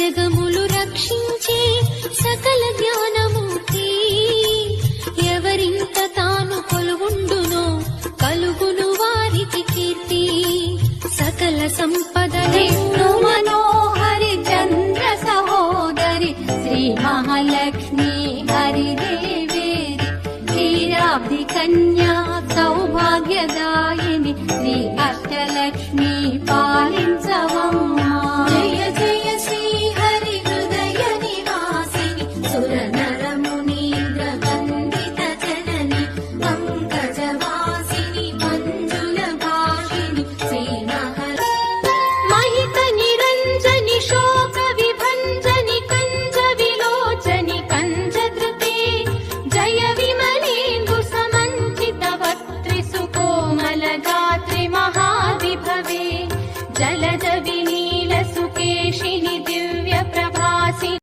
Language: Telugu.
జగములు రక్షించే సకల జ్ఞానమూర్తి ఎవరింత తాను కొలువుండునో కలుగును వారికి కీర్తి సకల సంపదలెన్నో మనోహరి చంద్ర సహోదరి శ్రీ మహాలక్ష్మి హరిదేవేరి క్షీరాబ్ది కన్యా సౌభాగ్యదాయిని శ్రీ అష్టలక్ష్మి పాలించవమ్మా. జయ జయ శ్రీ హరి హృదయ నివాసిని సుర నర మునీంద్ర వందిత జనని పంకజవాసిని మంజుల భాషిని శ్రీ మహిత నిరంజని శోక విభంజని కంజ విలోచని కంజ ధృతే జయ విమలేందు సమంచిత వక్త్రి సుకోమల గాత్రి మహావిభవే జలజ వినీల సుకేశిని దివ్య